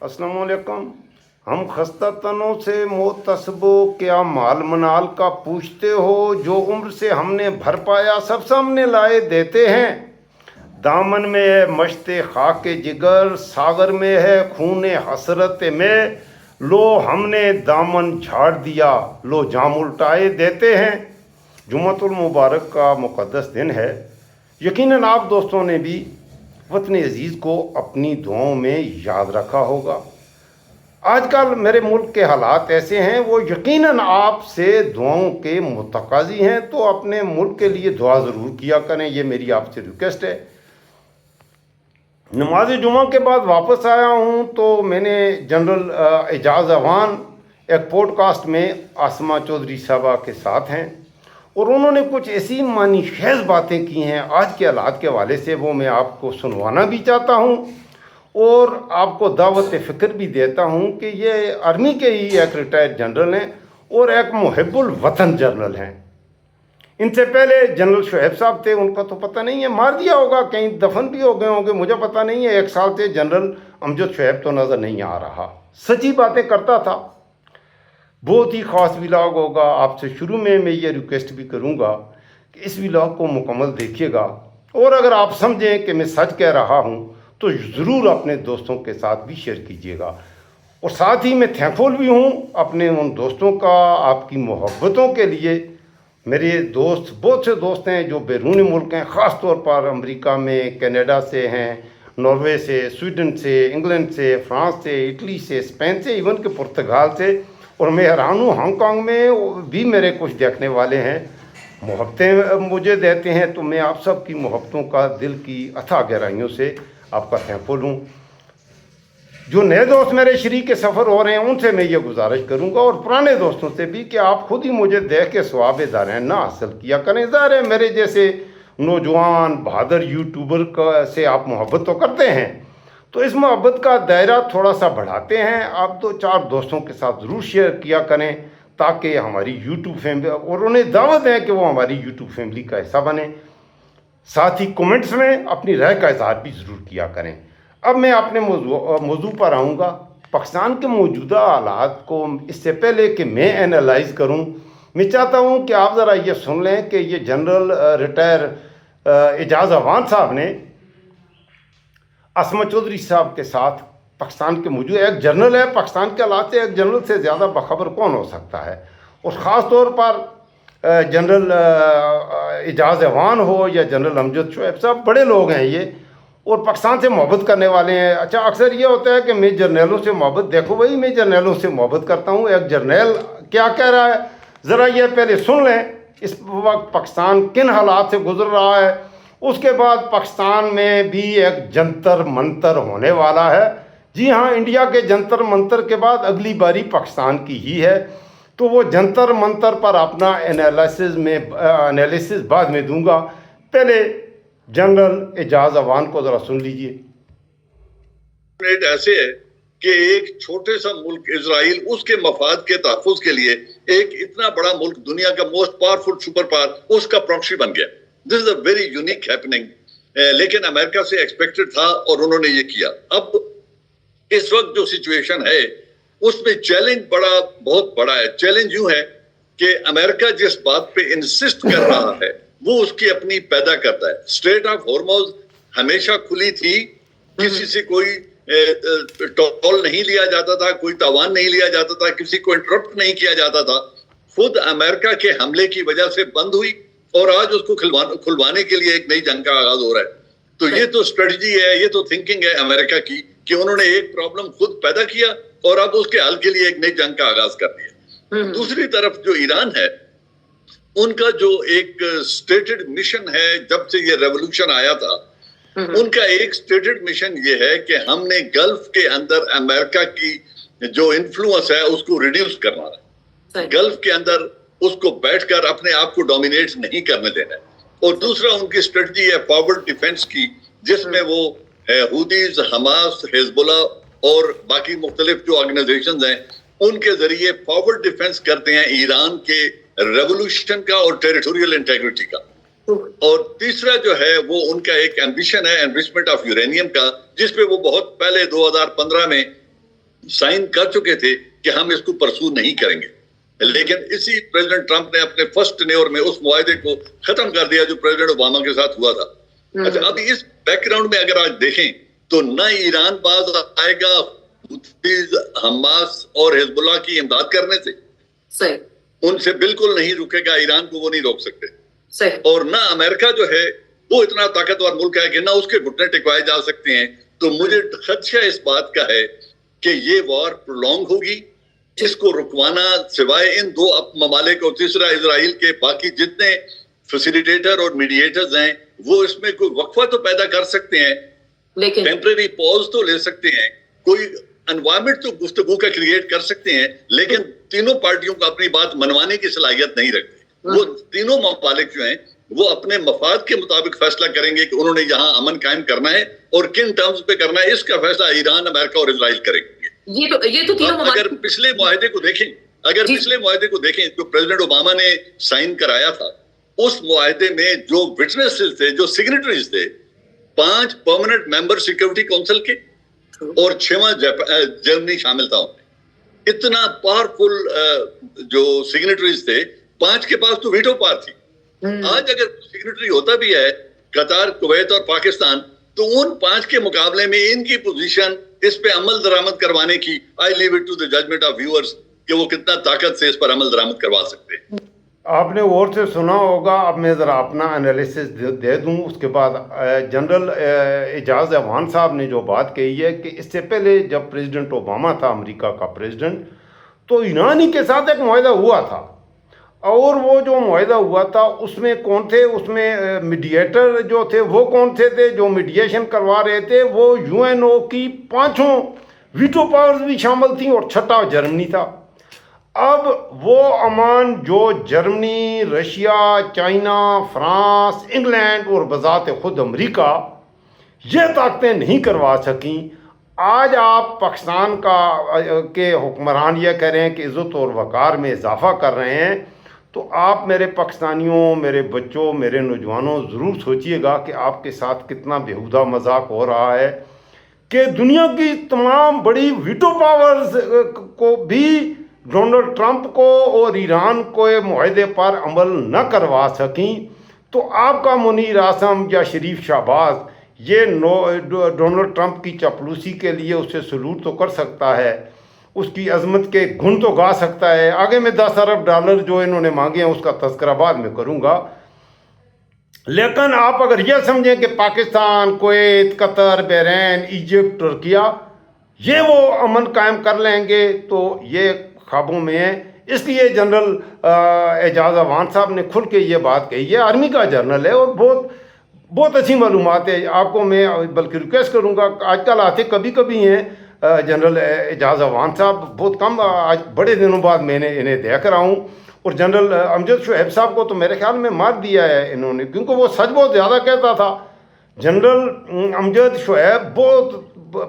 अस्सलाम वालेकुम। हम खस्ता तनों से मोतसबो क्या माल मनाल का पूछते हो, जो उम्र से हमने भर पाया सब सामने लाए देते हैं। दामन में है मश्ते खाके जिगर, सागर में है खूने हसरत में, लो हमने दामन झाड़ दिया, लो जाम उल्टाए देते हैं। जुम्मतुल मुबारक का मुक़द्दस दिन है। यकीनन आप दोस्तों ने भी वतन अजीज़ को अपनी दुआओं में याद रखा होगा। आजकल मेरे मुल्क के हालात ऐसे हैं, वो यकीनन आपसे दुआओं के मुतकाज़ी हैं, तो अपने मुल्क के लिए दुआ ज़रूर किया करें, ये मेरी आपसे रिक्वेस्ट है। नमाज जुमा के बाद वापस आया हूँ तो मैंने जनरल एजाज अवान एक पॉडकास्ट में आसमा चौधरी साहबा के साथ हैं और उन्होंने कुछ ऐसी मानी खेज़ बातें की हैं आज के हालात के हवाले से, वो मैं आपको सुनवाना भी चाहता हूँ और आपको दावत फ़िक्र भी देता हूँ कि ये आर्मी के ही एक रिटायर्ड जनरल हैं और एक मुहिब्बुल वतन जनरल हैं। इनसे पहले जनरल शुएब साहब थे, उनका तो पता नहीं है, मार दिया होगा, कहीं दफन भी हो गए होंगे, मुझे पता नहीं है। 1 साल से जनरल अमजद शुएब तो नज़र नहीं आ रहा। सच्ची बातें करता था, बहुत ही ख़ास व्लॉग होगा। आपसे शुरू में मैं ये रिक्वेस्ट भी करूँगा कि इस व्लॉग को मुकम्मल देखिएगा और अगर आप समझें कि मैं सच कह रहा हूँ तो ज़रूर अपने दोस्तों के साथ भी शेयर कीजिएगा। और साथ ही मैं थैंकफुल भी हूँ अपने उन दोस्तों का, आपकी मोहब्बतों के लिए। मेरे दोस्त, बहुत से दोस्त हैं जो बैरून मुल्क हैं, ख़ास तौर पर अमेरिका में, कनाडा से हैं, नॉर्वे से, स्वीडन से, इंग्लैंड से, फ्रांस से, इटली से, स्पेन से, इवन के पुर्तगाल से, और मैं हैरान हूँ हांगकांग में भी मेरे कुछ देखने वाले हैं, मोहब्बतें मुझे देते हैं। तो मैं आप सब की मोहब्बतों का दिल की अथाह गहराइयों से आपका थैंकफुल हूँ। जो नए दोस्त मेरे शरीक के सफ़र हो रहे हैं उनसे मैं ये गुजारिश करूँगा और पुराने दोस्तों से भी कि आप खुद ही मुझे देख के सवाब दारैन ना हासिल किया करें। ज़ाहिर है मेरे जैसे नौजवान बहादुर यूट्यूबर का से आप मोहब्बत तो करते हैं, तो इस मोहब्बत का दायरा थोड़ा सा बढ़ाते हैं। आप 2-4 दोस्तों के साथ ज़रूर शेयर किया करें ताकि हमारी यूट्यूब फैमिली, और उन्हें दावत है कि वो हमारी यूट्यूब फैमिली का हिस्सा बने। साथ ही कमेंट्स में अपनी राय का इजहार भी ज़रूर किया करें। अब मैं अपने मौजू पर आऊँगा। पाकिस्तान के मौजूदा हालात को इससे पहले कि मैं एनालाइज़ करूँ, मैं चाहता हूँ कि आप ज़रा ये सुन लें कि ये जनरल रिटायर एजाज अवान साहब ने आसमा चौधरी साहब के साथ पाकिस्तान के मौजूद, एक जनरल है, पाकिस्तान के हालात से एक जनरल से ज़्यादा बाखबर कौन हो सकता है, और ख़ास तौर पर जनरल एजाज अवान हो या जनरल अमजद शुएब साहब, बड़े लोग हैं ये और पाकिस्तान से मोहब्बत करने वाले हैं। अच्छा, अक्सर ये होता है कि मैं जर्नैलों से मोहब्बत, देखो भाई मैं जर्नैलों से मोहब्बत करता हूँ। एक जर्नैल क्या कह रहा है ज़रा ये पहले सुन लें, इस वक्त पाकिस्तान किन हालात से गुजर रहा है, उसके बाद पाकिस्तान में भी एक जंतर मंतर होने वाला है। जी हाँ, इंडिया के जंतर मंतर के बाद अगली बारी पाकिस्तान की ही है, तो वो जंतर मंतर पर अपना एनालिसिस बाद में दूंगा। पहले जनरल एजाज अवान को ज़रा सुन लीजिए। ऐसे है कि एक छोटे सा मुल्क इजराइल उसके मफाद के तहफ़्फ़ुज़ के लिए एक इतना बड़ा मुल्क, दुनिया का मोस्ट पावरफुल सुपर पावर, उसका प्रॉक्सी बन गया। This is a very unique happening, लेकिन अमेरिका से एक्सपेक्टेड था और उन्होंने ये किया। अब इस वक्त जो सिचुएशन है उसमें चैलेंज बहुत बड़ा है। चैलेंज यूं है कि अमेरिका जिस बात पे इंसिस्ट कर रहा है वो उसकी अपनी पैदा करता है। स्ट्रेट ऑफ हॉर्मुज़ हमेशा खुली थी, किसी से कोई टोल नहीं लिया जाता था, कोई तावान नहीं लिया जाता था, किसी को इंटरप्ट नहीं किया जाता था। खुद अमेरिका के हमले की वजह से बंद हुई और आज उसको खुलवाने के लिए एक नई जंग का आगाज हो रहा है। तो ये तो स्ट्रेटजी है, ये तो थिंकिंग है अमेरिका की कि उन्होंने एक प्रॉब्लम खुद पैदा किया और अब उसके हल के लिए एक नई जंग का आगाज कर दिया। दूसरी तरफ जो ईरान है, उनका जो एक स्टेटेड मिशन है, जब से ये रेवोल्यूशन आया था, उनका एक स्टेटेड मिशन ये है कि हमने गल्फ के अंदर अमेरिका की जो इन्फ्लुएंस है उसको रिड्यूस करना है। गल्फ के अंदर उसको बैठकर अपने आप को डोमिनेट नहीं करने देना है। और दूसरा उनकी स्ट्रेटजी है फॉरवर्ड डिफेंस की, जिसमें वो हुदीज, हमास, हिजबुल्लाह और बाकी मुख्तलिफ जो ऑर्गेनाइजेशंस हैं उनके जरिए फॉरवर्ड डिफेंस करते हैं ईरान के रेवोल्यूशन का और टेरिटोरियल इंटेग्रिटी का। और तीसरा जो है वो उनका एक एम्बिशन है एनरिचमेंट ऑफ यूरेनियम का, जिसपे वो बहुत पहले 2015 में سائن کر چکے تھے کہ ہم اس کو پرسو نہیں کریں گے، لیکن اسی پریزیڈنٹ ٹرمپ نے اپنے فرسٹ ٹینیور میں اس معاہدے کو ختم کر دیا جو پریزیڈنٹ اوباما کے ساتھ ہوا تھا۔ اچھا، اب اس بیک گراؤنڈ میں اگر آج دیکھیں تو نہ ایران باز آئے گا حماس اور حزب اللہ کی امداد کرنے سے، صحیح، ان سے بالکل نہیں رکے گا، ایران کو وہ نہیں روک سکتے، صحیح، اور نہ امریکہ جو ہے وہ اتنا طاقتور ملک ہے کہ نہ اس کے گھٹنے ٹکوائے جا سکتے ہیں۔ تو مجھے خدشہ اس بات کا ہے کہ یہ وار پرولونگ ہوگی، اس کو رکوانا سوائے ان دو ممالک اور تیسرا اسرائیل کے باقی جتنے فیسیلیٹیٹر اور میڈیٹرز ہیں وہ اس میں کوئی وقفہ تو پیدا کر سکتے ہیں، لیکن ٹیمپرری پوز تو لے سکتے ہیں، کوئی انوائرمنٹ تو گفتگو کا کریٹ کر سکتے ہیں، لیکن تینوں پارٹیوں کو اپنی بات منوانے کی صلاحیت نہیں رکھتے۔ وہ تینوں ممالک جو ہیں وہ اپنے مفاد کے مطابق فیصلہ کریں گے کہ انہوں نے یہاں امن قائم کرنا ہے اور کن ٹرمز پہ کرنا ہے، اس کا فیصلہ ایران، امریکہ اور اسرائیل کریں گے۔ یہ تو تینوں اگر پچھلے معاہدے کو دیکھیں، پچھلے معاہدے کو دیکھیں جو پریزیڈنٹ اوباما نے سائن کرایا تھا، اس معاہدے میں جو وٹنسز تھے، جو سگنیٹریز تھے، 5 پرماننٹ ممبر سیکورٹی کونسل کے اور 6واں جرمنی شامل تھا۔ اتنا پاورفل جو سگنیٹریز تھے، 5 کے پاس تو ویٹو پاور تھی۔ آج اگر سگنیٹری ہوتا بھی ہے قطر، کویت اور پاکستان، تو ان 5 کے مقابلے میں ان کی پوزیشن اس پہ عمل درآمد کروانے کی، I leave it to the judgement of viewers کہ وہ کتنا طاقت سے اس پر عمل درآمد کروا سکتے ہیں۔ آپ نے غور سے سنا ہوگا، اب میں ذرا اپنا انالیسس دے دوں، اس کے بعد جنرل اعجاز اعوان صاحب نے جو بات کہی ہے کہ اس سے پہلے جب پریزیڈنٹ اوباما تھا امریکہ کا پریزیڈنٹ، تو ایران ہی کے ساتھ ایک معاہدہ ہوا تھا، اور وہ جو معاہدہ ہوا تھا اس میں کون تھے، اس میں میڈیٹر جو تھے وہ کون تھے جو میڈیشن کروا رہے تھے، وہ یو این او کی 5 ویٹو پاورز بھی شامل تھیں اور 6واں جرمنی تھا۔ اب وہ امان جو Germany, Russia, China, France, England اور بذات خود امریکہ یہ طاقتیں نہیں کروا سکیں، آج آپ پاکستان کے حکمران یہ کہہ رہے ہیں کہ عزت اور وقار میں اضافہ کر رہے ہیں، تو آپ میرے پاکستانیوں، میرے بچوں، میرے نوجوانوں ضرور سوچئے گا کہ آپ کے ساتھ کتنا بیہودہ مذاق ہو رہا ہے کہ دنیا کی تمام بڑی ویٹو پاورز کو بھی ڈونلڈ ٹرمپ کو اور ایران کو معاہدے پر عمل نہ کروا سکیں، تو آپ کا منیر اعظم یا شریف شہباز یہ ڈونلڈ ٹرمپ کی چاپلوسی کے لیے اسے سلوٹ تو کر سکتا ہے، اس کی عظمت کے گھن تو گا سکتا ہے۔ آگے میں $10 ارب جو انہوں نے مانگے ہیں اس کا تذکرہ بعد میں کروں گا، لیکن آپ اگر یہ سمجھیں کہ پاکستان، کویت، قطر، بحرین، ایجپٹ، ترکیہ یہ وہ امن قائم کر لیں گے تو یہ خوابوں میں ہے۔ اس لیے جنرل اعجاز اعوان صاحب نے کھل کے یہ بات کہی ہے، آرمی کا جنرل ہے اور بہت اچھی معلومات ہے۔ آپ کو میں بلکہ ریکویسٹ کروں گا، آج کل آتے کبھی کبھی ہیں جنرل اعجاز اعوان صاحب، بہت کم، آج بڑے دنوں بعد میں نے انہیں دیکھ رہا ہوں، اور جنرل امجد شعیب صاحب کو تو میرے خیال میں مار دیا ہے انہوں نے، کیونکہ وہ سچ بہت زیادہ کہتا تھا۔ جنرل امجد شعیب بہت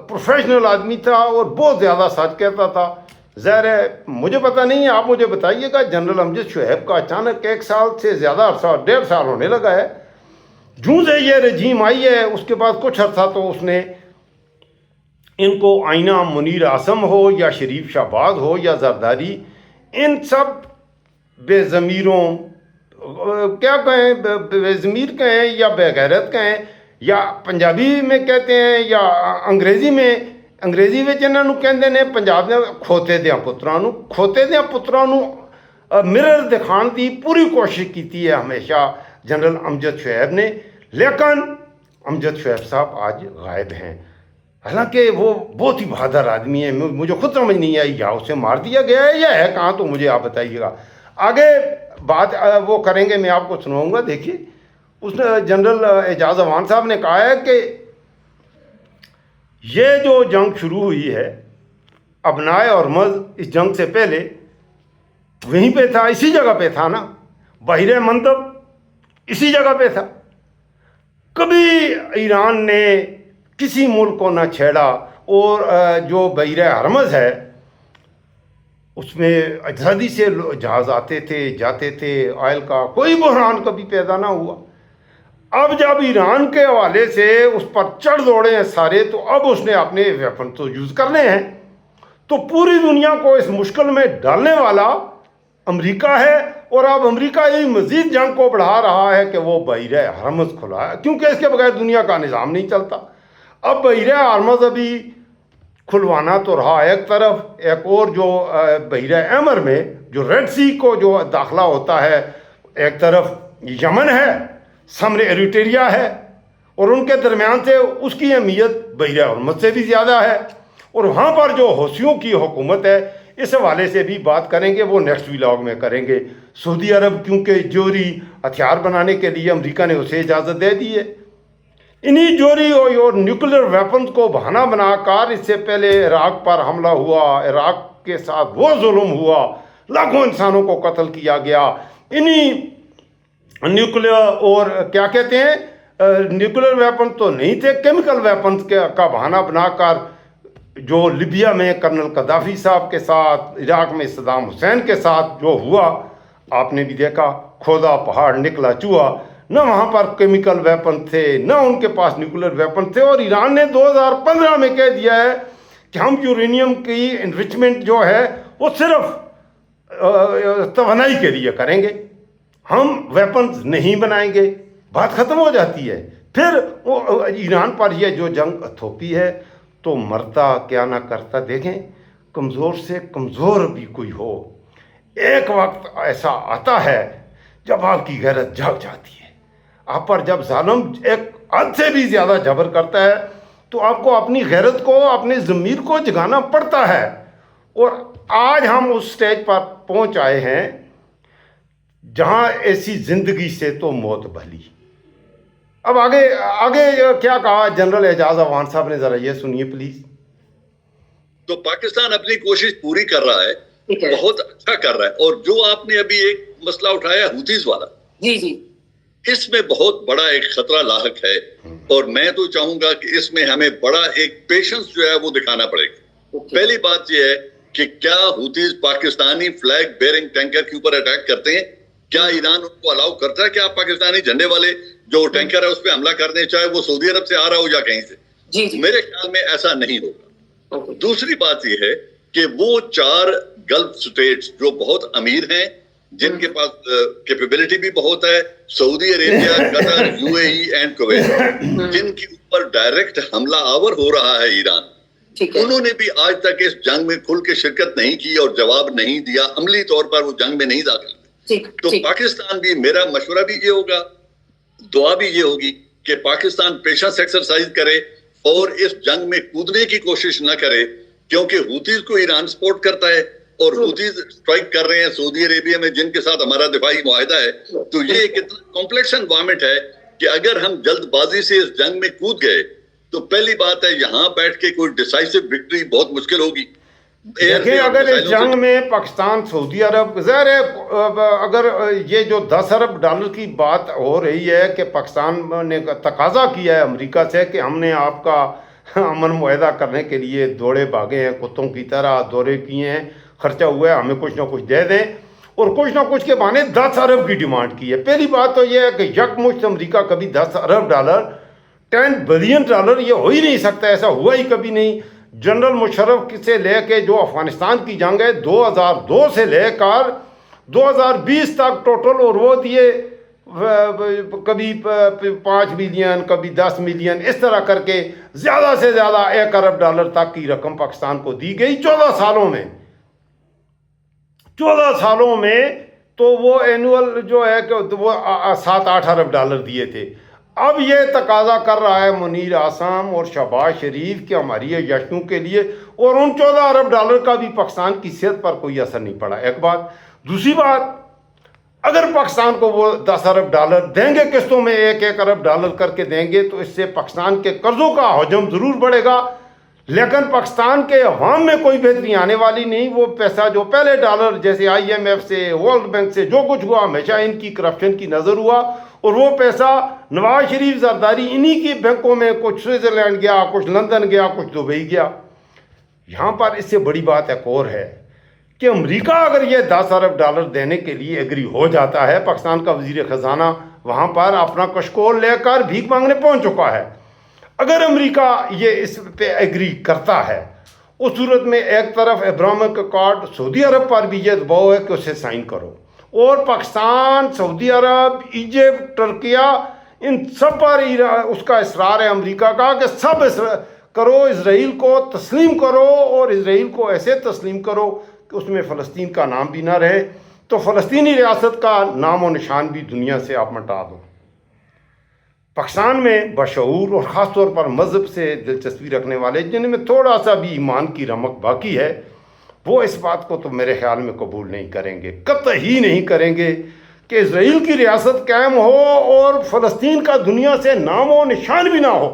پروفیشنل آدمی تھا اور بہت زیادہ سچ کہتا تھا۔ ظاہر ہے مجھے پتہ نہیں ہے، آپ مجھے بتائیے گا، جنرل امجد شعیب کا اچانک 1 سال سے زیادہ عرصہ، 1.5 سال ہونے لگا ہے جوں سے یہ رجیم آئی ہے، اس کے بعد کچھ عرصہ تو اس نے ان کو آئینہ منیر اعظم ہو یا شریف شہباز ہو یا زرداری، ان سب بے ضمیروں، کیا کہیں، بے ضمیر کہیں یا بے غیرت کہیں، یا پنجابی میں کہتے ہیں یا انگریزی میں انہوں کہندے نے، پنجاب نے کھوتے دیاں پتراں نو مرر دکھان دی پوری کوشش کی ہے ہمیشہ جنرل امجد شعیب نے، لیکن امجد شعیب صاحب آج غائب ہیں، حالانکہ وہ بہت ہی بہادر آدمی ہے۔ مجھے خود سمجھ نہیں آئی یا اسے مار دیا گیا ہے یا ہے کہاں، تو مجھے آپ بتائیے گا۔ آگے بات وہ کریں گے، میں آپ کو سناؤں گا۔ دیکھیے، اس نے جنرل اعجاز اعوان صاحب نے کہا ہے کہ یہ جو جنگ شروع ہوئی ہے، ابنائے ہرمز اس جنگ سے پہلے وہیں پہ تھا، اسی جگہ پہ تھا نا، بحیرہ مندب اسی جگہ پہ تھا، کبھی ایران نے کسی ملک کو نہ چھیڑا، اور جو بحیرہ ہرمز ہے اس میں آزادی سے جہاز آتے تھے جاتے تھے، آئل کا کوئی بحران کبھی پیدا نہ ہوا۔ اب جب ایران کے حوالے سے اس پر چڑھ دوڑے ہیں سارے، تو اب اس نے اپنے ویپن تو یوز کرنے ہیں، تو پوری دنیا کو اس مشکل میں ڈالنے والا امریکہ ہے، اور اب امریکہ یہی مزید جنگ کو بڑھا رہا ہے کہ وہ بحیرہ ہرمز کھلا ہے، کیونکہ اس کے بغیر دنیا کا نظام نہیں چلتا۔ اب بحیرہ ہرمز ابھی کھلوانا تو رہا ایک طرف، ایک اور جو بحیرہ احمر میں جو ریڈ سی کو جو داخلہ ہوتا ہے، ایک طرف یمن ہے، سامنے ایریٹریا ہے، اور ان کے درمیان سے اس کی اہمیت بحیرہ ہرمز سے بھی زیادہ ہے، اور وہاں پر جو حوثیوں کی حکومت ہے اس حوالے سے بھی بات کریں گے، وہ نیکسٹ ولاگ میں کریں گے۔ سعودی عرب کیونکہ جوہری ہتھیار بنانے کے لیے امریکہ نے اسے اجازت دے دی ہے، انہی جوہری اور نیوکلیر ویپنز کو بہانہ بنا کر اس سے پہلے عراق پر حملہ ہوا، عراق کے ساتھ وہ ظلم ہوا، لاکھوں انسانوں کو قتل کیا گیا، انہی نیوکلیر اور کیا کہتے ہیں نیوکلیر ویپن تو نہیں تھے، کیمیکل ویپنز کا بہانہ بنا کر جو لیبیا میں کرنل قذافی صاحب کے ساتھ، عراق میں صدام حسین کے ساتھ جو ہوا آپ نے بھی دیکھا، کھودا پہاڑ نکلا چوہا، نہ وہاں پر کیمیکل ویپن تھے نہ ان کے پاس نیوکلیر ویپن تھے، اور ایران نے 2015 میں کہہ دیا ہے کہ ہم یورینیم کی انرچمنٹ جو ہے وہ صرف توانائی کے لیے کریں گے، ہم ویپنز نہیں بنائیں گے، بات ختم ہو جاتی ہے۔ پھر ایران پر یہ جو جنگ تھوپی ہے تو مرتا کیا نہ کرتا، دیکھیں کمزور سے کمزور بھی کوئی ہو، ایک وقت ایسا آتا ہے جب آپ کی غیرت جاگ جاتی ہے، آپ پر جب ظالم ایک حد سے بھی زیادہ جبر کرتا ہے تو آپ کو اپنی غیرت کو، اپنے ضمیر کو جگانا پڑتا ہے، اور آج ہم اس سٹیج پر پہنچ آئے ہیں جہاں ایسی زندگی سے تو موت بھلی۔ اب آگے کیا کہا جنرل اعجاز اعوان صاحب نے، ذرا یہ سنیے پلیز۔ تو پاکستان اپنی کوشش پوری کر رہا ہے، بہت اچھا کر رہا ہے، اور جو آپ نے ابھی ایک مسئلہ اٹھایا حوثیز والا، جی اس میں بہت بڑا ایک خطرہ لاحق ہے، اور میں تو چاہوں گا کہ اس میں ہمیں بڑا ایک پیشنس جو ہے وہ دکھانا پڑے گا۔ پہلی بات یہ ہے کہ کیا حوثیز پاکستانی فلیگ بیئرنگ ٹینکر کے اوپر اٹیک کرتے ہیں؟ کیا ایران ان کو الاؤ کرتا ہے کہ آپ پاکستانی جھنڈے والے جو ٹینکر ہے اس پہ حملہ کر دیں، چاہے وہ سعودی عرب سے آ رہا ہو یا کہیں سے؟ جی میرے خیال میں ایسا نہیں ہوگا۔ دوسری بات یہ ہے کہ وہ 4 گلف سٹیٹس جو بہت امیر ہیں، جن کے پاس کیپیبلٹی بھی بہت ہے، سعودی عربیہ، Qatar, U A E and Kuwait, جن کے اوپر ڈائریکٹ حملہ آور ہو رہا ہے ایران، انہوں نے بھی آج تک اس جنگ میں کھل کے شرکت نہیں کی اور جواب نہیں دیا، عملی طور پر وہ جنگ میں نہیں داخل ہوئے۔ تو پاکستان بھی، میرا مشورہ بھی یہ ہوگا، دعا بھی یہ ہوگی کہ پاکستان پیشنس ایکسرسائز کرے اور اس جنگ میں کودنے کی کوشش نہ کرے، کیونکہ حوثیز کو ایران سپورٹ کرتا ہے اور حوثیز اسٹرائک کر رہے ہیں سعودی عربیہ میں، جن کے ساتھ ہمارا دفاعی معاہدہ ہے۔ تو یہ ایک اتنا کمپلیکس انوائرمنٹ ہے کہ اگر ہم جلد بازی سے اس جنگ میں کود گئے تو پہلی بات ہے یہاں بیٹھ کے کوئی ڈیسائسو وکٹری بہت مشکل ہوگی۔ دیکھیں اگر اس جنگ میں پاکستان، سعودی عرب، ظاہر ہے اگر یہ جو 10 ارب ڈالر کی بات ہو رہی ہے کہ پاکستان نے تقاضا کیا ہے امریکہ سے کہ ہم نے آپ کا امن معاہدہ کرنے کے لیے دوڑے بھاگے ہیں، کتوں کی طرح دورے کیے ہیں، خرچہ ہوا ہے، ہمیں کچھ نہ کچھ دے دیں، اور کچھ نہ کچھ کے بہانے 10 ارب کی ڈیمانڈ کی ہے۔ پہلی بات تو یہ ہے کہ یکمشت امریکہ کبھی 10 ارب ڈالر، 10 بلین ڈالر، یہ ہو ہی نہیں سکتا، ایسا ہوا ہی کبھی نہیں۔ جنرل مشرف سے لے کے جو افغانستان کی جنگ ہے 2002 سے لے کر 2020 تک ٹوٹل، اور وہ دیے کبھی 5 ملین کبھی 10 ملین، اس طرح کر کے زیادہ سے زیادہ 1 ارب ڈالر تک کی رقم پاکستان کو دی گئی 14 سالوں میں۔ 14 سالوں میں تو وہ اینول جو ہے کہ وہ 7-8 ارب ڈالر دیے تھے۔ اب یہ تقاضا کر رہا ہے منیر اعظم اور شہباز شریف کہ ہماری جشنوں کے لیے، اور ان 14 ارب ڈالر کا بھی پاکستان کی صحت پر کوئی اثر نہیں پڑا، ایک بات۔ دوسری بات، اگر پاکستان کو وہ 10 ارب ڈالر دیں گے قسطوں میں، 1-1 ارب ڈالر کر کے دیں گے، تو اس سے پاکستان کے قرضوں کا حجم ضرور بڑھے گا، لیکن پاکستان کے عوام میں کوئی بہتری آنے والی نہیں۔ وہ پیسہ جو پہلے ڈالر جیسے IMF سے، ورلڈ بینک سے جو کچھ ہوا، ہمیشہ ان کی کرپشن کی نظر ہوا، اور وہ پیسہ نواز شریف زرداری انہی کی بینکوں میں، کچھ سوئٹزرلینڈ گیا، کچھ لندن گیا، کچھ دبئی گیا۔ یہاں پر اس سے بڑی بات ایک اور ہے کہ امریکہ اگر یہ 10 ارب ڈالر دینے کے لیے ایگری ہو جاتا ہے، پاکستان کا وزیر خزانہ وہاں پر اپنا کشکول لے کر بھیک مانگنے پہنچ چکا ہے، اگر امریکہ یہ اس پہ ایگری کرتا ہے उस सूरत में एक तरफ अब्राहमिक अकॉर्ड सऊदी अरब पर भी ये दबाव है कि उसे साइन करो, और पाकिस्तान, सऊदी अरब, इजिप्ट, टर्किया, इन सब पर उसका इसरार है अमेरिका का कि सब करो, इसराइल को तस्लीम करो, और इसराइल को ऐसे तस्लीम करो कि उसमें फ़लस्तीन का नाम भी ना रहे, तो फ़लस्तीनी रियासत का नाम और निशान भी दुनिया से आप मिटा दो। पाकिस्तान में बशऊर और ख़ास तौर पर मज़हब से दिलचस्पी रखने वाले, जिनमें थोड़ा सा भी ईमान की रमक बाकी है, वो इस बात को तो मेरे ख्याल में कबूल नहीं करेंगे, कतई नहीं करेंगे कि इसराइल की रियासत कायम हो और फ़लस्तीन का दुनिया से नाम और निशान भी ना हो,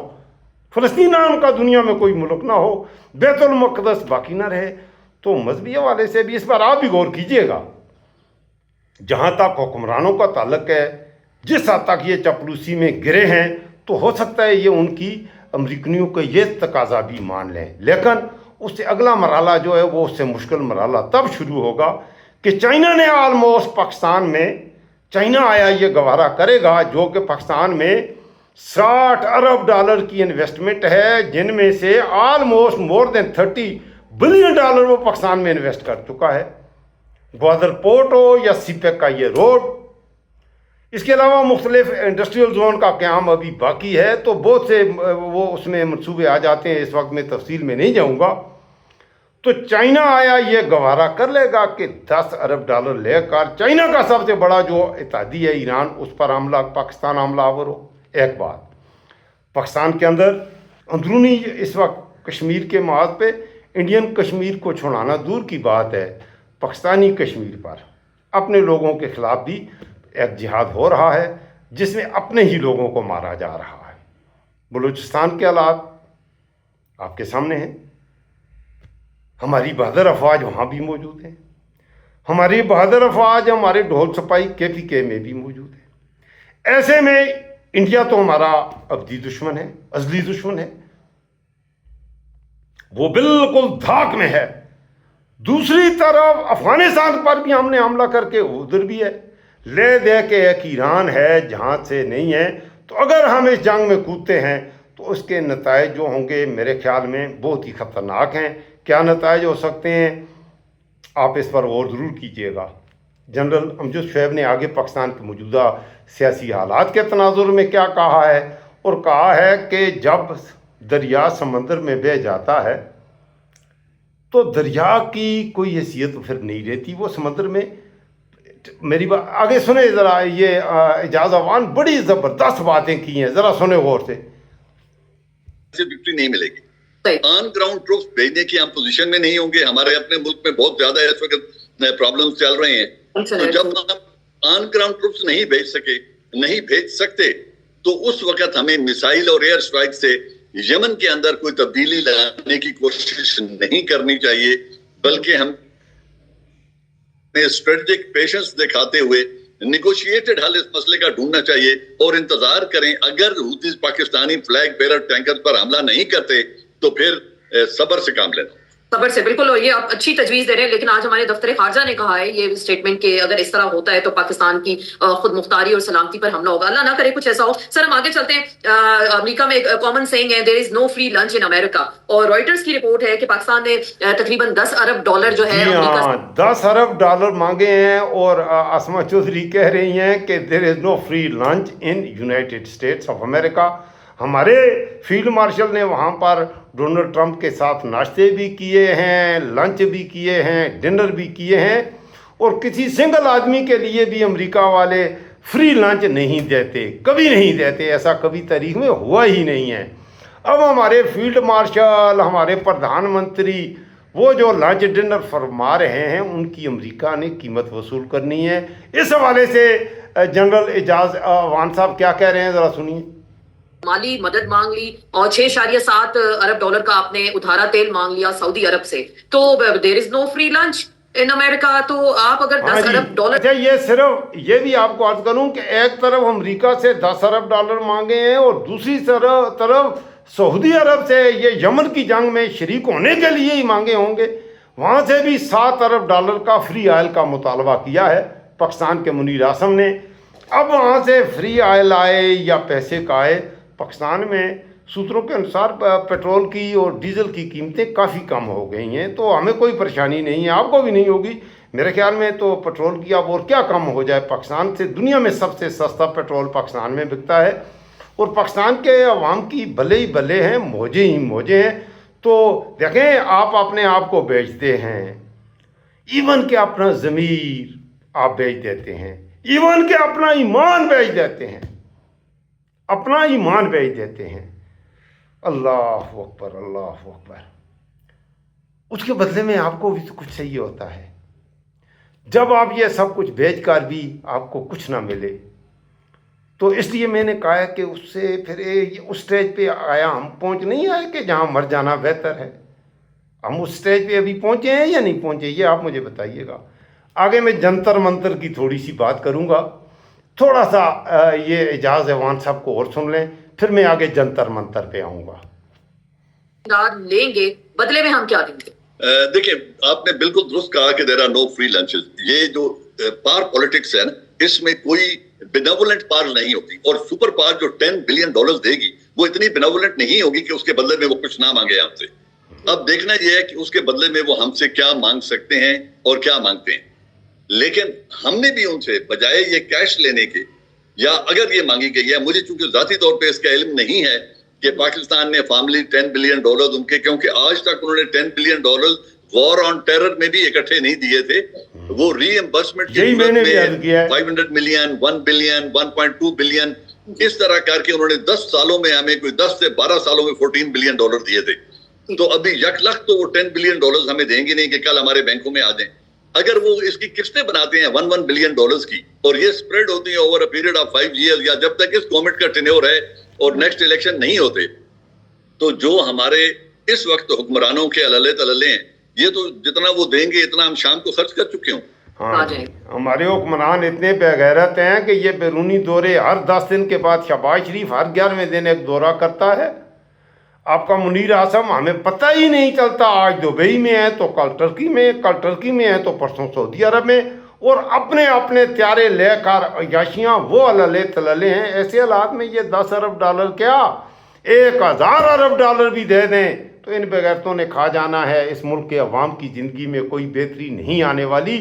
फ़लस्तीन नाम का दुनिया में कोई मुल्क ना हो, बैतुल मक़दस बाकी ना रहे। तो मजहबी हवाले से भी इस पर आप भी गौर कीजिएगा। जहाँ तक हुक्मरानों का ताल्लुक है, जिस हद तक ये चपलूसी में गिरे हैं, तो हो सकता है ये उनकी अमरीकनियों का ये तकाजा भी मान लें, लेकिन उससे अगला मरहला जो है वो उससे मुश्किल मरहला तब शुरू होगा कि चाइना ने आलमोस्ट पाकिस्तान में, चाइना आया ये गवारा करेगा जो कि पाकिस्तान में 60 अरब डॉलर की इन्वेस्टमेंट है, जिनमें से almost more than 30 billion dollar वो पाकिस्तान में इन्वेस्ट कर चुका है। ग्वादर पोर्ट हो या सीपेक का ये रोड, इसके अलावा मुख्तलिफ इंडस्ट्रियल जोन का क़याम अभी बाकी है, तो बहुत से वो उसमें मनसूबे आ जाते हैं, इस वक्त मैं तफसील में नहीं जाऊँगा। तो चाइना आया ये गवारा कर लेगा कि 10 अरब डॉलर लेकर चाइना का सबसे बड़ा जो इत्तेहादी है ईरान, उस पर हमला, पाकिस्तान हमलावर हो। एक बात, पाकिस्तान के अंदर अंदरूनी इस वक्त कश्मीर के महाज पे इंडियन कश्मीर को छुड़ाना दूर की बात है, पाकिस्तानी कश्मीर पर अपने लोगों के ख़िलाफ़ भी एक जिहाद हो रहा है, जिसमें अपने ही लोगों को मारा जा रहा है। बलूचिस्तान के हालात आपके सामने हैं, हमारी बहादुर अफवाज वहाँ भी मौजूद हैं, हमारी बहादुर अफवाज हमारे ढोल छपाई KPK में भी मौजूद है। ऐसे में इंडिया तो हमारा अब्दी दुश्मन है, अजली दुश्मन है, वो बिल्कुल धाक में है। दूसरी तरफ अफगानिस्तान पर भी हमने हमला करके उधर भी है, ले दे के एक ईरान है जहाँ से नहीं है। तो अगर हम इस जंग में कूदते हैं तो उसके नताइज जो होंगे मेरे ख्याल में बहुत ही ख़तरनाक हैं। क्या नताइज हो सकते हैं, आप इस पर गौर ज़रूर कीजिएगा। जनरल अमजद शोएब ने आगे पाकिस्तान के मौजूदा सियासी हालात के तनाजुर में क्या कहा है, और कहा है कि जब दरिया समंदर में बह जाता है तो दरिया की कोई हैसियत फिर नहीं रहती, वो समंदर में। मेरी बात आगे सुने ज़रा, ये एजाज अवान बड़ी ज़बरदस्त बातें की हैं, ज़रा सुने गौर से। विक्ट्री नहीं मिलेगी, ऑन ग्राउंड ट्रूप्स भेजने की हम पोजीशन में नहीं होंगे। हमारे अपने मुल्क में बहुत ज्यादा इस वक्त प्रॉब्लम्स चल रहे हैं, तो जब हम ऑन ग्राउंड ट्रूप्स नहीं भेज सकते, तो उस वक्त हमें मिसाइल और एयर स्ट्राइक से यमन के अंदर कोई तब्दीली लाने की कोशिश नहीं करनी चाहिए, बल्कि हम स्ट्रेटेजिक पेशेंस दिखाते हुए निगोशिएटेड हल इस मसले का ढूंढना चाहिए और इंतजार करें। अगर हुतीज पाकिस्तानी फ्लैग बेरर टैंकर पर हमला नहीं करते तो फिर सब्र से काम लेना। सबर से, बिल्कुल। और ये आप अच्छी तजवीज़ दे रहे हैं, लेकिन आज हमारे दफ्तर खारजा ने कहा है ये स्टेटमेंट के अगर इस तरह होता है तो पाकिस्तान की खुद मुख्तारी और सलामती पर हमला होगा। अल्लाह ना करे कुछ ऐसा हो। सर हम आगे चलते हैं। अमेरिका में एक कॉमन सेइंग है, there is no free lunch in America, और रॉयटर्स की रिपोर्ट है कि पाकिस्तान ने तकरीबन 10 अरब डॉलर जो है 10 अरब डॉलर मांगे हैं, और आसमा चौधरी कह रही हैं कि there is no free lunch in United States of America. हमारे फील्ड मार्शल ने वहाँ पर डोनाल्ड ट्रंप के साथ नाश्ते भी किए हैं, लंच भी किए हैं, डिनर भी किए हैं, और किसी सिंगल आदमी के लिए भी अमेरिका वाले फ्री लंच नहीं देते, कभी नहीं देते, ऐसा कभी तारीख में हुआ ही नहीं है। अब हमारे फील्ड मार्शल, हमारे प्रधानमंत्री वो जो लंच डिनर फरमा रहे हैं, उनकी अमेरिका ने कीमत वसूल करनी है। इस हवाले से जनरल एजाज अवान साहब क्या कह रहे हैं, ज़रा सुनिए। माली मदद मांग ली और 6.7 अरब डॉलर का आपने उधारा तेल मांग लिया सऊदी अरब से, तो there is no free lunch in America. तो आप अगर 10 अरब डॉलर, अच्छा ये सिर्फ ये भी आपको अर्ज करूं कि एक तरफ अमेरिका से 10 अरब डॉलर मांगे हैं और दूसरी तरफ सऊदी अरब से ये यमन की जंग में शरीक होने के लिए ही मांगे होंगे, वहाँ से भी 7 अरब डॉलर का फ्री ऑयल का मुतालबा किया है पाकिस्तान के मुनीर आसम ने। अब वहाँ से फ्री ऑयल आए या पैसे का आए, पाकिस्तान में सूत्रों के अनुसार पेट्रोल की और डीजल की कीमतें काफ़ी कम हो गई हैं, तो हमें कोई परेशानी नहीं है, आपको भी नहीं होगी मेरे ख्याल में। तो पेट्रोल की अब और क्या कम हो जाए, पाकिस्तान से दुनिया में सबसे सस्ता पेट्रोल पाकिस्तान में बिकता है, और पाकिस्तान के अवाम की भले ही भले हैं, मौजे ही मौजे हैं। तो देखें, आप अपने आप को बेचते हैं, इवन के अपना ज़मीर आप बेच देते हैं, इवन के अपना ईमान बेच देते हैं, अपना ईमान बेच देते हैं। अल्लाह अकबर, अल्लाह अकबर। उसके बदले में आपको भी तो कुछ चाहिए होता है। जब आप ये सब कुछ बेचकर भी आपको कुछ ना मिले, तो इसलिए मैंने कहा है कि उससे फिर उस स्टेज पे आया, हम पहुंच नहीं आए कि जहां मर जाना बेहतर है। हम उस स्टेज पे अभी पहुंचे हैं या नहीं पहुंचे, ये आप मुझे बताइएगा। आगे मैं जंतर मंतर की थोड़ी सी बात करूंगा, थोड़ा सा ये एजाज अवान साहब को और सुन लें, फिर मैं आगे जंतर मंतर पे आऊँगा। लेंगे, बदले में हम क्या देंगे? देखिए, आपने बिल्कुल दुरुस्त कहा कि there are no free lunches. ये जो पावर पॉलिटिक्स है ना, इसमें कोई बेनेवोलेंट पावर नहीं होगी, और सुपर पावर जो $10 बिलियन देगी वो इतनी बेनेवोलेंट नहीं होगी कि उसके बदले में वो कुछ ना मांगे हमसे। अब देखना यह है कि उसके बदले में वो हमसे क्या मांग सकते हैं और क्या मांगते हैं। लेकिन हमने भी उनसे बजाय ये कैश लेने के, या अगर ये मांगी गई है, मुझे चूंकि जाती तौर पे इसका इल्म नहीं है कि पाकिस्तान ने फॉर्मली $10 बिलियन उनके, क्योंकि आज तक उन्होंने $10 बिलियन वॉर ऑन टेरर में भी इकट्ठे नहीं दिए थे। वो रीएम्बर्समेंट के 500 मिलियन, 1 बिलियन, 1.2 बिलियन, इस तरह करके उन्होंने 10 सालों में हमें कोई 10 से 12 सालों में $14 बिलियन दिए थे। तो अभी यकलख तो वो $10 बिलियन हमें देंगे नहीं कि कल हमारे बैंकों में आ जाएं। अगर वो इसकी किस्तें बनाते हैं 1 बिलियन की, और ये स्प्रेड होती है over a period of 5 years, या जब तक इस गवर्नमेंट का टेन्योर है और नेक्स्ट इलेक्शन नहीं होते, तो जो हमारे इस वक्त हुक्मरानों के अलले तलले हैं, ये तो जितना वो देंगे इतना हम शाम को खर्च कर चुके हों। हाँ, हमारे हुक्मरान इतने बेगैरत हैं कि ये बैरूनी दौरे हर 10 दिन के बाद शहबाज शरीफ हर 11वें दिन एक दौरा करता है। आपका मुनीर आसम, हमें पता ही नहीं चलता, आज दुबई में है तो कल टर्की में, कल टर्की में है तो परसों सऊदी अरब में, और अपने अपने त्यारे लेकर अयाशियाँ वो अलले तलले हैं। ऐसे हालात में ये $10 अरब क्या, $1000 अरब भी दे दें तो इन बेगैरतों ने खा जाना है। इस मुल्क के अवाम की ज़िंदगी में कोई बेहतरी नहीं आने वाली।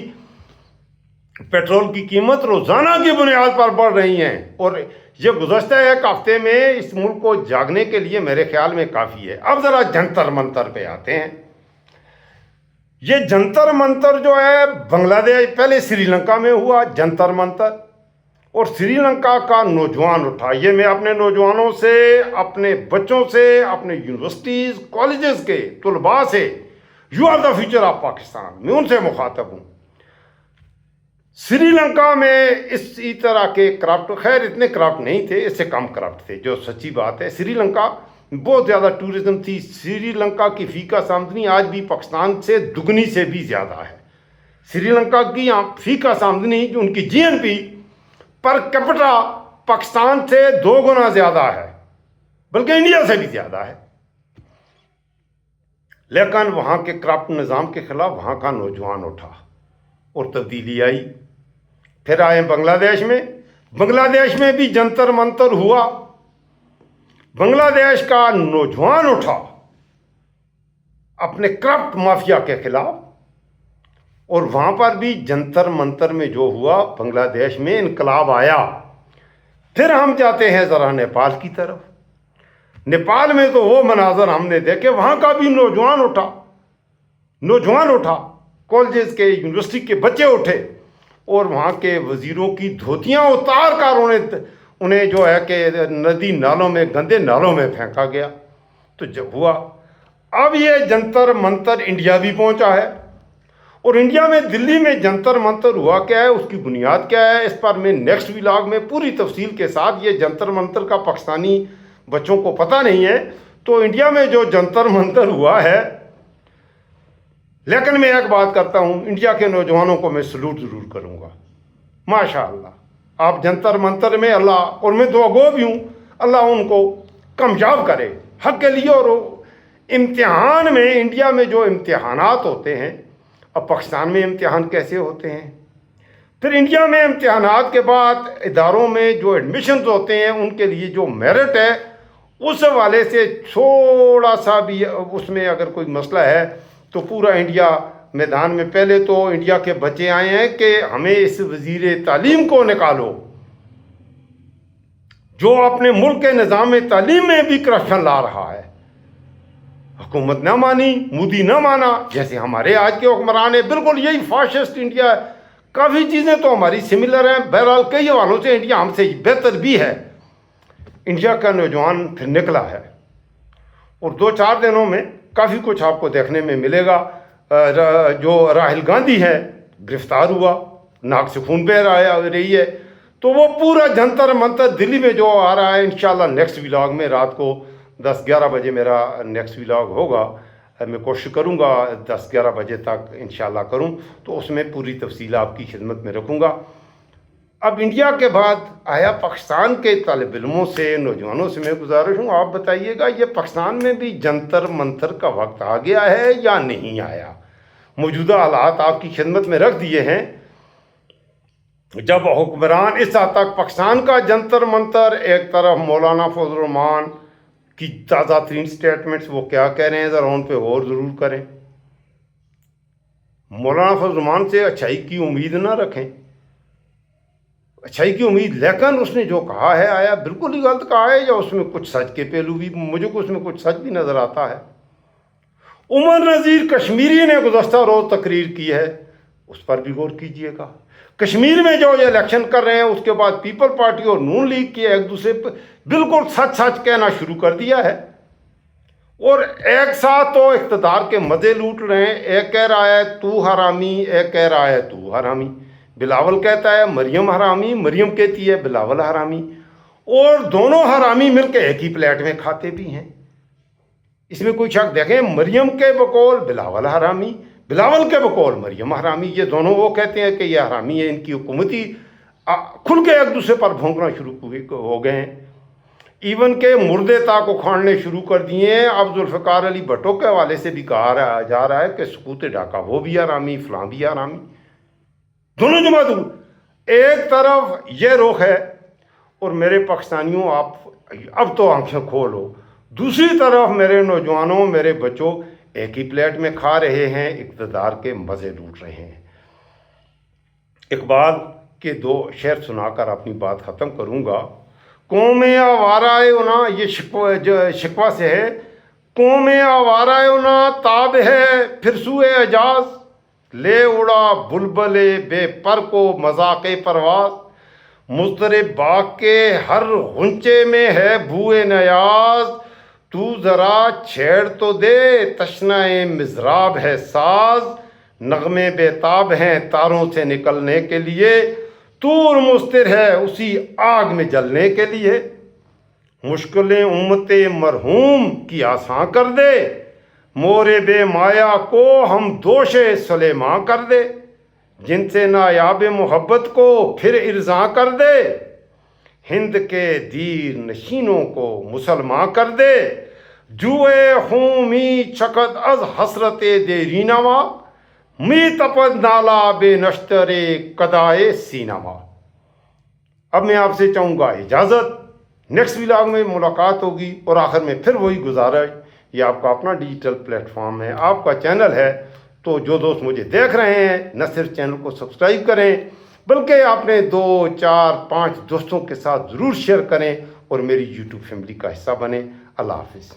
पेट्रोल की कीमत रोज़ाना की बुनियाद पर बढ़ रही है, और ये गुज़श्ता एक हफ्ते में इस मुल्क को जागने के लिए मेरे ख्याल में काफ़ी है। अब ज़रा जंतर मंतर पे आते हैं। ये जंतर मंतर जो है बांग्लादेश, पहले श्रीलंका में हुआ जंतर मंतर, और श्रीलंका का नौजवान उठा। ये मैं अपने नौजवानों से, अपने बच्चों से, अपने यूनिवर्सिटीज़ कॉलेजेस के तुलबा से, you are the future of Pakistan, मैं उनसे मुखातब हूँ। श्रीलंका में इसी तरह के करप्ट, खैर इतने करप्ट नहीं थे, इससे कम करप्ट थे, जो सच्ची बात है। श्रीलंका बहुत ज़्यादा टूरिज्म थी। श्रीलंका की फीका आमदनी आज भी पाकिस्तान से दुगनी से भी ज़्यादा है। श्रीलंका की फीका आमदनी, जो उनकी GNP पर कैपिटा पाकिस्तान से 2 गुना ज़्यादा है, बल्कि इंडिया से भी ज़्यादा है। लेकिन वहाँ के करप्ट निज़ाम के खिलाफ वहाँ का नौजवान उठा और तब्दीली आई। फिर आए बांग्लादेश में, बांग्लादेश में भी जंतर मंतर हुआ। बांग्लादेश का नौजवान उठा अपने करप्ट माफिया के खिलाफ, और वहाँ पर भी जंतर मंतर में जो हुआ, बांग्लादेश में इनकलाब आया। फिर हम जाते हैं ज़रा नेपाल की तरफ। नेपाल में तो वो मनाजर हमने देखे, वहाँ का भी नौजवान उठा, कॉलेज के, यूनिवर्सिटी के बच्चे उठे, और वहाँ के वज़ीरों की धोतियाँ उतार कर उन्हें जो है कि नदी नालों में, गंदे नालों में फेंका गया। तो जब हुआ, अब ये जंतर मंतर इंडिया भी पहुँचा है, और इंडिया में दिल्ली में जंतर मंतर हुआ क्या है, उसकी बुनियाद क्या है, इस पर मैं नेक्स्ट व्लॉग में पूरी तफसील के साथ, ये जंतर मंतर का पाकिस्तानी बच्चों को पता नहीं है, तो इंडिया में जो जंतर मंतर हुआ है। लेकिन मैं एक बात करता हूँ, इंडिया के नौजवानों को मैं सलूट ज़रूर करूँगा। माशाअल्लाह, आप जंतर मंतर में अल्लाह, और मैं दुआगो भी हूँ, अल्लाह उनको कामयाब करे हक़ के लिए। और इम्तिहान में, इंडिया में जो इम्तिहानात होते हैं, अब पाकिस्तान में इम्तिहान कैसे होते हैं, फिर इंडिया में इम्तिहानात के बाद इदारों में जो एडमिशन्स होते हैं, उनके लिए जो मेरिट है اس حوالے سے تھوڑا سا بھی اس میں اگر کوئی مسئلہ ہے تو پورا انڈیا میدان میں. پہلے تو انڈیا کے بچے آئے ہیں کہ ہمیں اس وزیر تعلیم کو نکالو جو اپنے ملک کے نظام تعلیم میں بھی کرپشن لا رہا ہے. حکومت نہ مانی, مودی نہ مانا, جیسے ہمارے آج کے حکمران ہیں. بالکل یہی فاشسٹ انڈیا ہے. کافی چیزیں تو ہماری سملر ہیں. بہرحال کئی حوالوں سے انڈیا ہم سے بہتر بھی ہے. انڈیا کا نوجوان پھر نکلا ہے اور 2-4 دنوں میں کافی کچھ آپ کو دیکھنے میں ملے گا. جو راہل گاندھی ہے گرفتار ہوا, ناک سے خون بہ رہی ہے, تو وہ پورا جنتر منتر دلی میں جو آ رہا ہے انشاءاللہ نیکسٹ ولاگ میں رات کو 10-11 بجے میرا نیکسٹ ولاگ ہوگا. میں کوشش کروں گا 10-11 بجے تک انشاءاللہ کروں, تو اس میں پوری تفصیل آپ کی خدمت میں رکھوں گا. اب انڈیا کے بعد آیا پاکستان کے طالب علموں سے, نوجوانوں سے میں گزارش ہوں آپ بتائیے گا یہ پاکستان میں بھی جنتر منتر کا وقت آ گیا ہے یا نہیں آیا. موجودہ حالات آپ کی خدمت میں رکھ دیے ہیں. جب حکمران اس حد تک پاکستان کا جنتر منتر, ایک طرف مولانا فضل الرحمان کی تازہ ترین سٹیٹمنٹس, وہ کیا کہہ رہے ہیں ذرا ان پہ غور ضرور کریں. مولانا فضل الرحمان سے اچھائی کی امید نہ رکھیں, اچھائی کی امید, لیکن اس نے جو کہا ہے آیا بالکل ہی غلط کہا ہے یا اس میں کچھ سچ کے پہلو بھی, مجھے کو اس میں کچھ سچ بھی نظر آتا ہے. عمر نذیر کشمیری نے گزشتہ روز تقریر کی ہے, اس پر بھی غور کیجئے گا. کشمیر میں جو یہ الیکشن کر رہے ہیں اس کے بعد پیپل پارٹی اور نون لیگ کی ایک دوسرے پہ بالکل سچ سچ کہنا شروع کر دیا ہے, اور ایک ساتھ تو اقتدار کے مزے لوٹ رہے ہیں. ایک کہہ رہا ہے تو حرامی, ایک کہہ رہا ہے تو حرامی. بلاول کہتا ہے مریم حرامی, مریم کہتی ہے بلاول حرامی, اور دونوں حرامی مل کے ایک ہی پلیٹ میں کھاتے بھی ہیں. اس میں کوئی شک دیکھیں, مریم کے بقول بلاول حرامی, بلاول کے بقول مریم حرامی. یہ دونوں وہ کہتے ہیں کہ یہ حرامی ہے, ان کی حکومتی کھل کے ایک دوسرے پر بھونکنا شروع ہو گئے ہیں. ایون کہ مردے تاک اکھاڑنے شروع کر دیے ہیں. اب ذوالفقار علی بھٹو کے حوالے سے بھی کہا جا رہا ہے کہ سقوط ڈھاکہ وہ بھی حرامی, فلاں بھی حرامی, دونوں جماعت. ایک طرف یہ رخ ہے, اور میرے پاکستانیوں آپ اب تو آنکھیں کھولو. دوسری طرف میرے نوجوانوں, میرے بچوں ایک ہی پلیٹ میں کھا رہے ہیں, اقتدار کے مزے لوٹ رہے ہیں. اقبال کے 2 شعر سنا کر اپنی بات ختم کروں گا. قوم آوارہ اونا, یہ شکوہ سے ہے. قوم آوارہ اونا تاب ہے پھر سوئے اجاز, لے اڑا بلبل بے پر کو مذاق پرواز. مضطرب باغ کے ہر غنچے میں ہے بوئے نیاز, تو ذرا چھیڑ تو دے تشنہ مضراب ہے ساز. نغمے بے تاب ہیں تاروں سے نکلنے کے لیے, طور مستر ہے اسی آگ میں جلنے کے لیے. مشکلیں امت مرحوم کی آسان کر دے, مورے بے مایا کو ہم دوش سلیماں کر دے. جن سے نایاب محبت کو پھر ارزاں کر دے, ہند کے دیر نشینوں کو مسلمان کر دے. جوئے خوں می چکد از حسرت دیرینما, می تپد نالا بے نشتر قدائے سینما. اب میں آپ سے چاہوں گا اجازت, نیکسٹ ولاگ میں ملاقات ہوگی. اور آخر میں پھر وہی گزارش, یہ آپ کا اپنا ڈیجیٹل پلیٹ فارم ہے, آپ کا چینل ہے, تو جو دوست مجھے دیکھ رہے ہیں نہ صرف چینل کو سبسکرائب کریں بلکہ اپنے 2, 4, 5 دوستوں کے ساتھ ضرور شیئر کریں اور میری یوٹیوب فیملی کا حصہ بنیں. اللہ حافظ.